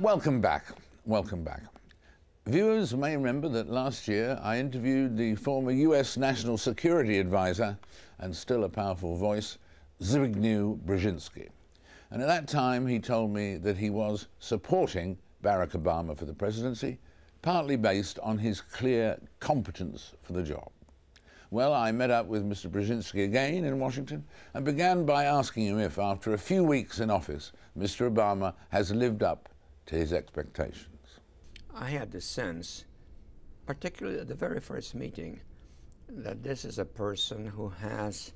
Welcome back. Welcome back. Viewers may remember that last year I interviewed the former US National Security Advisor and still a powerful voice, Zbigniew Brzezinski. And at that time he told me that he was supporting Barack Obama for the presidency, partly based on his clear competence for the job. Well, I met up with Mr. Brzezinski again in Washington and began by asking him if, after a few weeks in office, Mr. Obama has lived up to his expectations. I had the sense, particularly at the very first meeting, that this is a person who has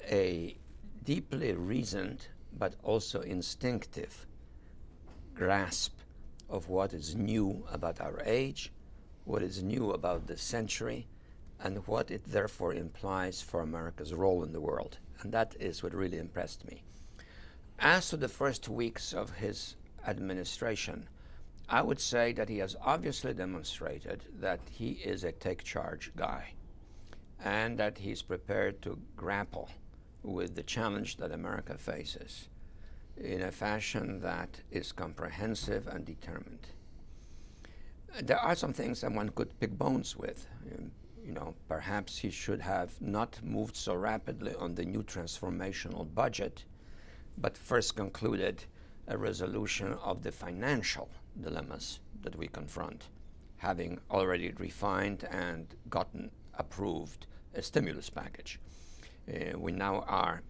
a deeply reasoned but also instinctive grasp of what is new about our age, what is new about the century, and what it therefore implies for America's role in the world. And that is what really impressed me. As to the first weeks of his administration, I would say that he has obviously demonstrated that he is a take-charge guy and that he's prepared to grapple with the challenge that America faces in a fashion that is comprehensive and determined. There are some things that one could pick bones with. You know, perhaps he should have not moved so rapidly on the new transformational budget, but first concluded a resolution of the financial dilemmas that we confront, having already refined and gotten approved a stimulus package. We now are,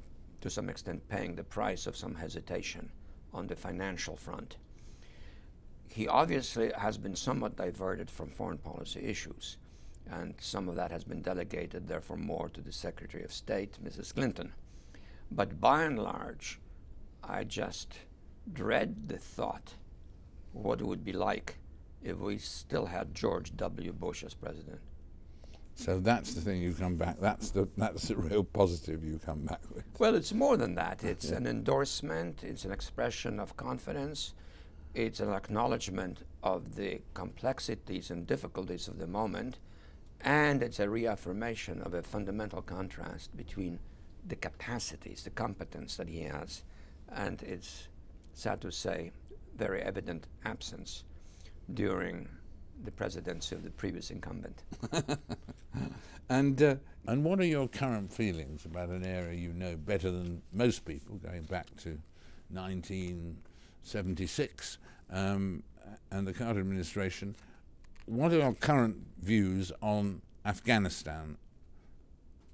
to some extent, paying the price of some hesitation on the financial front. He obviously has been somewhat diverted from foreign policy issues, and some of that has been delegated, therefore, more to the Secretary of State, Mrs. Clinton. But by and large, I just dread the thought what it would be like if we still had George W. Bush as president. So that's the thing you come back, that's the real positive you come back with. Well, it's more than that. It's an endorsement, it's an expression of confidence, it's an acknowledgement of the complexities and difficulties of the moment, and it's a reaffirmation of a fundamental contrast between the capacities, the competence that he has, and its, sad to say, very evident absence during the presidency of the previous incumbent. And what are your current feelings about an era you know better than most people, going back to 1976 and the Carter administration? What are your current views on Afghanistan?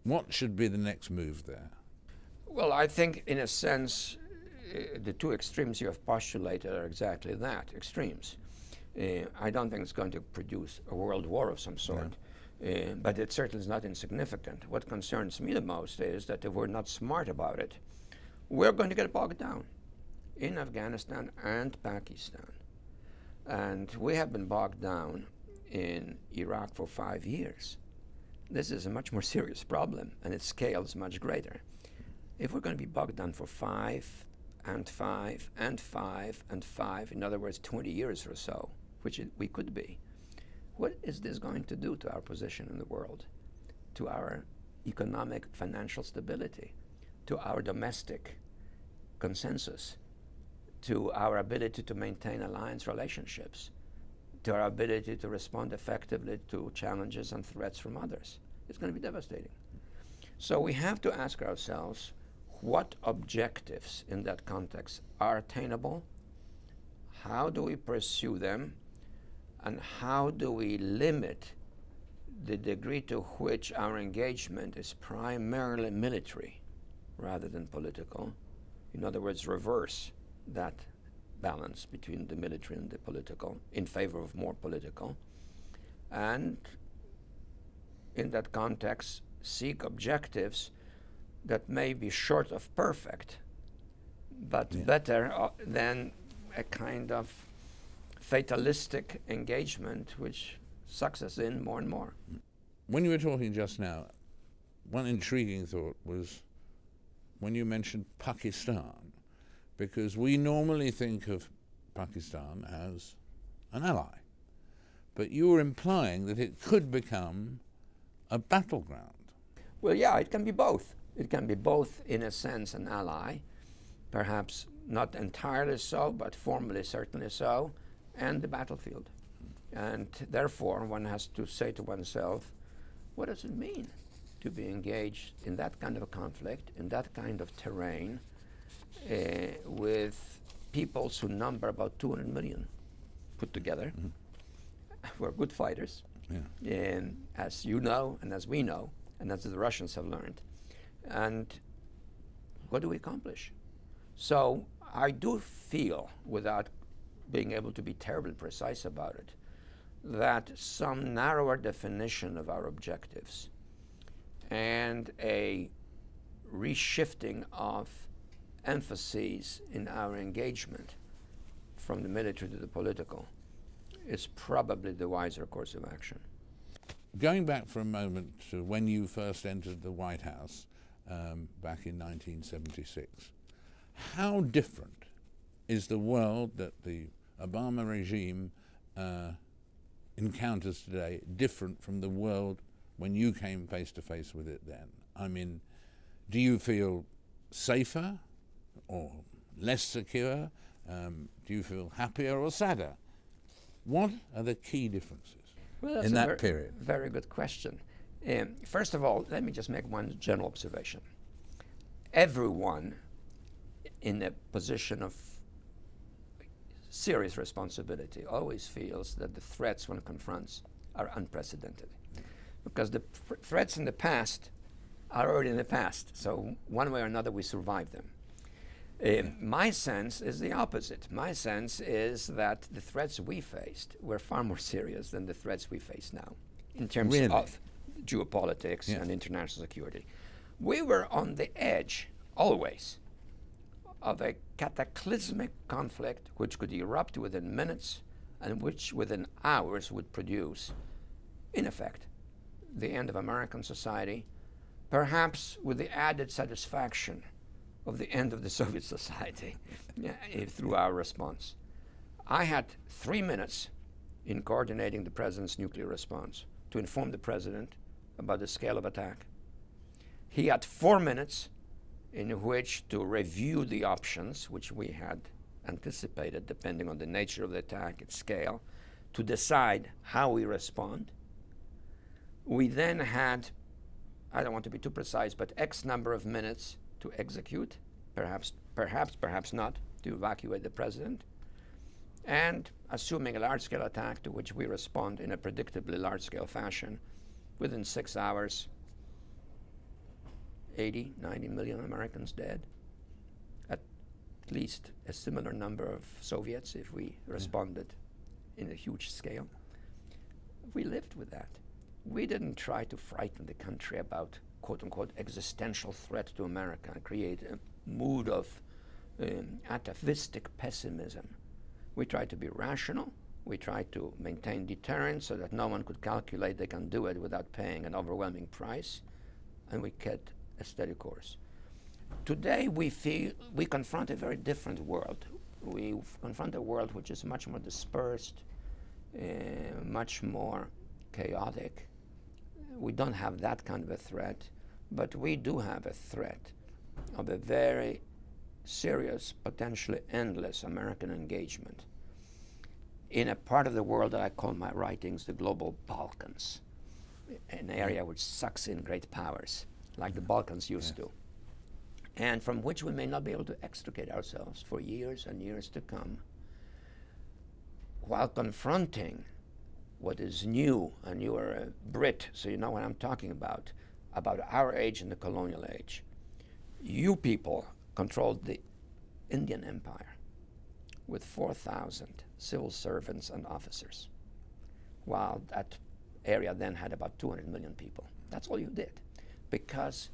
What should be the next move there? Well, I think, in a sense, the two extremes you have postulated are exactly that, extremes. I don't think it's going to produce a world war of some sort, but it certainly is not insignificant. What concerns me the most is that if we're not smart about it, we're going to get bogged down in Afghanistan and Pakistan. And we have been bogged down in Iraq for 5 years. This is a much more serious problem, and its scale is much greater. If we're going to be bogged down for 5 and 5 and 5 and 5, in other words, 20 years or so, which we could be, what is this going to do to our position in the world, to our economic, financial stability, to our domestic consensus, to our ability to maintain alliance relationships, to our ability to respond effectively to challenges and threats from others? It's going to be devastating. So we have to ask ourselves, what objectives in that context are attainable? How do we pursue them? And how do we limit the degree to which our engagement is primarily military rather than political? In other words, reverse that balance between the military and the political in favor of more political. And in that context, seek objectives that may be short of perfect, but better than a kind of fatalistic engagement which sucks us in more and more. When you were talking just now, one intriguing thought was when you mentioned Pakistan, because we normally think of Pakistan as an ally, but you were implying that it could become a battleground. Well, yeah, it can be both. It can be both, in a sense, an ally, perhaps not entirely so, but formally certainly so, and the battlefield. And therefore, one has to say to oneself, what does it mean to be engaged in that kind of a conflict, in that kind of terrain, with peoples who number about 200 million put together, who are good fighters, and as you know, and as we know, and as the Russians have learned. And what do we accomplish? So I do feel, without being able to be terribly precise about it, that some narrower definition of our objectives and a reshifting of emphases in our engagement from the military to the political is probably the wiser course of action. Going back for a moment to when you first entered the White House back in 1976, how different is the world that the Obama regime encounters today different from the world when you came face to face with it then? I mean, do you feel safer or less secure? Do you feel happier or sadder? What are the key differences in that period? Very good question. First of all, let me just make one general observation. Everyone in a position of serious responsibility always feels that the threats one confronts are unprecedented, because the threats in the past are already in the past, so one way or another we survive them. My sense is the opposite. My sense is that the threats we faced were far more serious than the threats we face now in terms of geopolitics and international security. We were on the edge, always, of a cataclysmic conflict which could erupt within minutes and which within hours would produce, in effect, the end of American society, perhaps with the added satisfaction of the end of the Soviet society through our response. I had 3 minutes in coordinating the president's nuclear response to inform the president about the scale of attack. He had 4 minutes in which to review the options, which we had anticipated depending on the nature of the attack, its scale, to decide how we respond. We then had, I don't want to be too precise, but X number of minutes to execute, perhaps not, to evacuate the president, and assuming a large-scale attack to which we respond in a predictably large-scale fashion, within 6 hours, 80, 90 million Americans dead, at least a similar number of Soviets if we responded in a huge scale. We lived with that. We didn't try to frighten the country about quote-unquote existential threat to America and create a mood of atavistic pessimism. We tried to be rational. We tried to maintain deterrence so that no one could calculate they can do it without paying an overwhelming price, and we kept a steady course. Today we confront a very different world. We confront a world which is much more dispersed, much more chaotic. We don't have that kind of a threat, but we do have a threat of a very serious, potentially endless American engagement in a part of the world that I call in my writings the global Balkans, an area which sucks in great powers, like the Balkans used to, and from which we may not be able to extricate ourselves for years and years to come, while confronting what is new. And you are a Brit, so you know what I'm talking about our age and the colonial age. You people controlled the Indian Empire with 4,000 civil servants and officers, while that area then had about 200 million people. That's all you did, because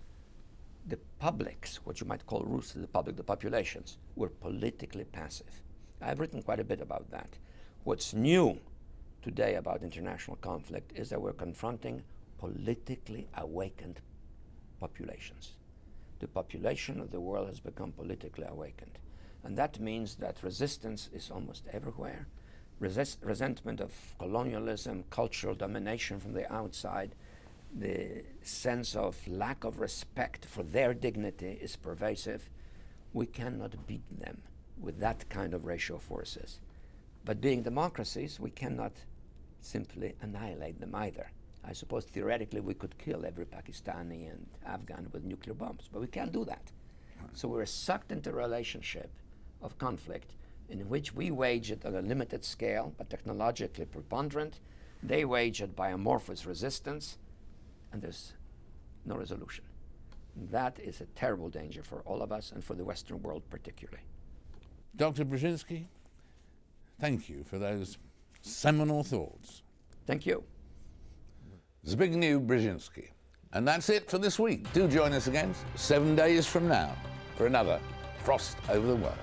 the publics, what you might call roots of the public, the populations, were politically passive. I've written quite a bit about that. What's new today about international conflict is that we're confronting politically awakened populations. The population of the world has become politically awakened. And that means that resistance is almost everywhere. Resentment of colonialism, cultural domination from the outside, the sense of lack of respect for their dignity is pervasive. We cannot beat them with that kind of ratio of forces. But being democracies, we cannot simply annihilate them either. I suppose theoretically we could kill every Pakistani and Afghan with nuclear bombs, but we can't do that. So we're sucked into a relationship of conflict in which we wage it on a limited scale, but technologically preponderant. They wage it by amorphous resistance, and there's no resolution. That is a terrible danger for all of us and for the Western world particularly. Dr. Brzezinski, thank you for those seminal thoughts. Thank you. Zbigniew Brzezinski. And that's it for this week. Do join us again 7 days from now for another Frost Over the World.